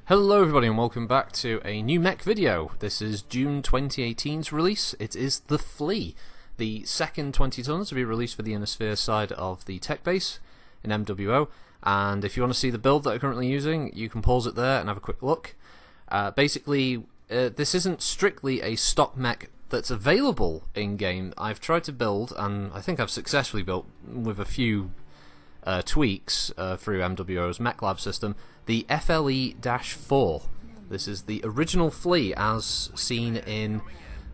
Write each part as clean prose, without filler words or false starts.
Hello everybody and welcome back to a new mech video. This is June 2018's release. It is the Flea, the second 20 tonner to be released for the Inner Sphere side of the tech base in MWO. And if you want to see the build that I'm currently using, you can pause it there and have a quick look. Basically, this isn't strictly a stock mech that's available in-game. I've tried to build, and I think I've successfully built with a few tweaks through MWO's Mech Lab system, the FLE-4. This is the original Flea as seen in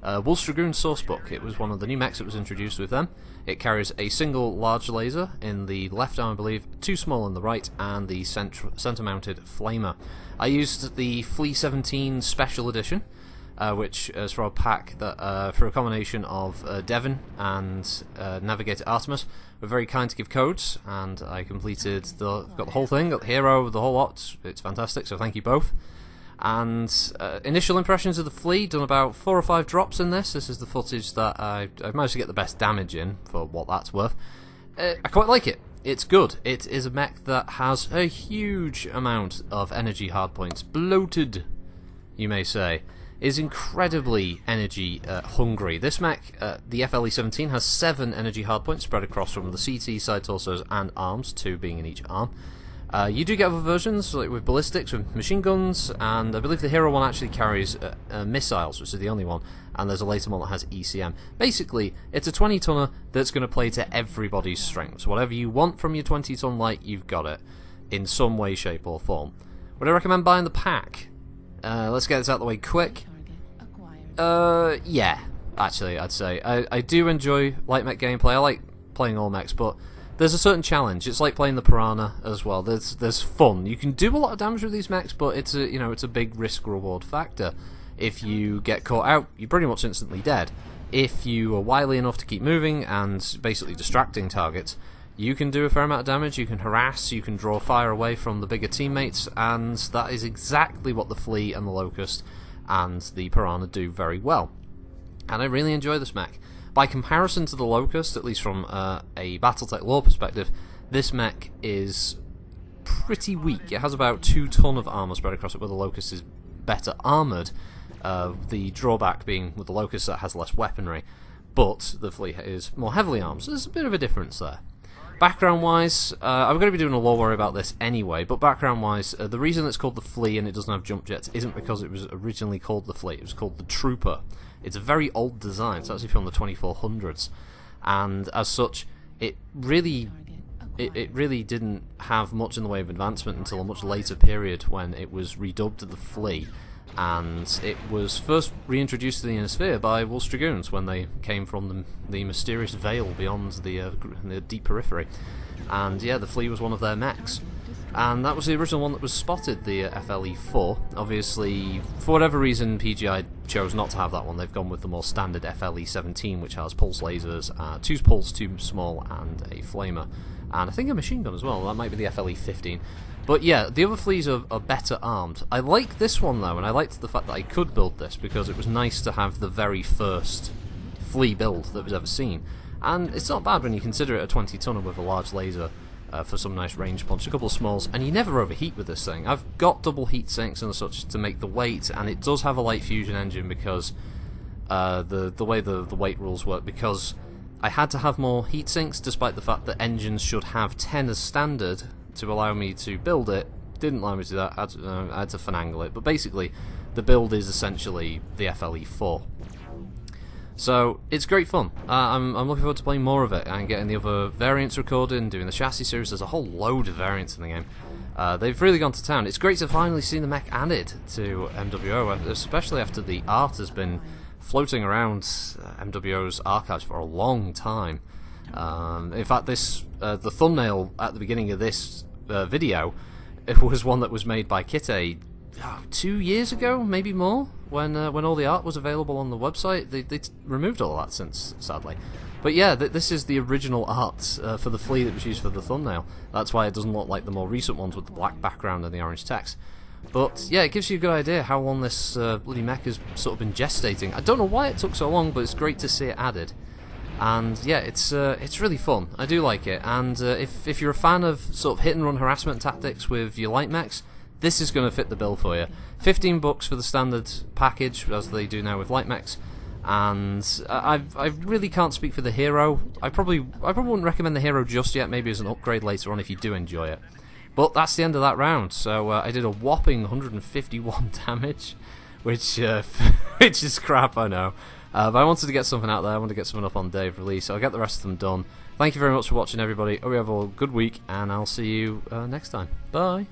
Wolf's Dragoon sourcebook. It was one of the new mechs that was introduced with them. It carries a single large laser in the left arm, I believe, two small in the right, and the center-mounted flamer. I used the Flea 17 Special Edition, which is for a pack that, for a combination of Devon and Navigator Artemis, were very kind to give codes, and I completed got the whole thing, got the hero, the whole lot. It's fantastic, so thank you both. And initial impressions of the Flea, done about 4 or 5 drops in this. This is the footage that I've managed to get the best damage in, for what that's worth. I quite like it. It's good. It is a mech that has a huge amount of energy hardpoints. Bloated, you may say. Is incredibly energy hungry. This mech, the FLE-17, has 7 energy hardpoints spread across from the CT, side torsos, and arms, 2 being in each arm. You do get other versions, like with ballistics, with machine guns, and I believe the hero one actually carries missiles, which is the only one, and there's a later one that has ECM. Basically, it's a 20-tonner that's going to play to everybody's strengths. Whatever you want from your 20-ton light, you've got it, in some way, shape, or form. Would I recommend buying the pack? Let's get this out of the way quick. Yeah, actually, I'd say. I do enjoy light mech gameplay. I like playing all mechs, but there's a certain challenge. It's like playing the Piranha as well. There's fun. You can do a lot of damage with these mechs, but it's a big risk-reward factor. If you get caught out, you're pretty much instantly dead. If you are wily enough to keep moving and basically distracting targets, you can do a fair amount of damage, you can harass, you can draw fire away from the bigger teammates, and that is exactly what the Flea and the Locust and the Piranha do very well. And I really enjoy this mech. By comparison to the Locust, at least from a Battletech lore perspective, this mech is pretty weak. It has about 2 ton of armor spread across it, where the Locust is better armored. The drawback being with the Locust that has less weaponry, but the Flea is more heavily armed, so there's a bit of a difference there. Background-wise, I'm going to be doing a lore warrior about this anyway, but background-wise, the reason it's called the Flea and it doesn't have jump jets isn't because it was originally called the Flea, it was called the Trooper. It's a very old design, it's actually from the 2400s, and as such, it really didn't have much in the way of advancement until a much later period when it was redubbed the Flea. And it was first reintroduced to the Inner Sphere by Wolf's Dragoons when they came from the mysterious veil beyond the deep periphery. And yeah, the Flea was one of their mechs. And that was the original one that was spotted, the FLE-4. Obviously, for whatever reason, PGI chose not to have that one. They've gone with the more standard FLE-17, which has pulse lasers, 2 pulse, 2 small, and a flamer. And I think a machine gun as well. That might be the FLE-15. But yeah, the other Fleas are better armed. I like this one though, and I liked the fact that I could build this because it was nice to have the very first Flea build that was ever seen. And it's not bad when you consider it a 20-tonner with a large laser for some nice range punch, a couple of smalls, and you never overheat with this thing. I've got double heat sinks and such to make the weight, and it does have a light fusion engine because the way the weight rules work, because I had to have more heat sinks despite the fact that engines should have 10 as standard to allow me to build it. Didn't allow me to do that, I had to finagle it, but basically the build is essentially the FLE-4. So it's great fun. I'm looking forward to playing more of it and getting the other variants recorded and doing the chassis series. There's a whole load of variants in the game. They've really gone to town. It's great to finally see the mech added to MWO, especially after the art has been floating around MWO's archives for a long time. In fact, the thumbnail at the beginning of this video, it was one that was made by Kite 2 years ago, maybe more, when all the art was available on the website. They removed all that since, sadly. But yeah, this is the original art for the Flea that was used for the thumbnail. That's why it doesn't look like the more recent ones with the black background and the orange text. But yeah, it gives you a good idea how long this bloody mech has sort of been gestating. I don't know why it took so long, but it's great to see it added. And yeah, it's really fun. I do like it. And if you're a fan of sort of hit and run harassment tactics with your light mechs, this is going to fit the bill for you. $15 for the standard package, as they do now with light mechs. And I really can't speak for the hero. I probably wouldn't recommend the hero just yet. Maybe as an upgrade later on if you do enjoy it. But that's the end of that round. So I did a whopping 151 damage, which is crap, I know. But I wanted to get something out there. I wanted to get something up on day of release, so I'll get the rest of them done. Thank you very much for watching, everybody. Hope you have a good week, and I'll see you next time. Bye.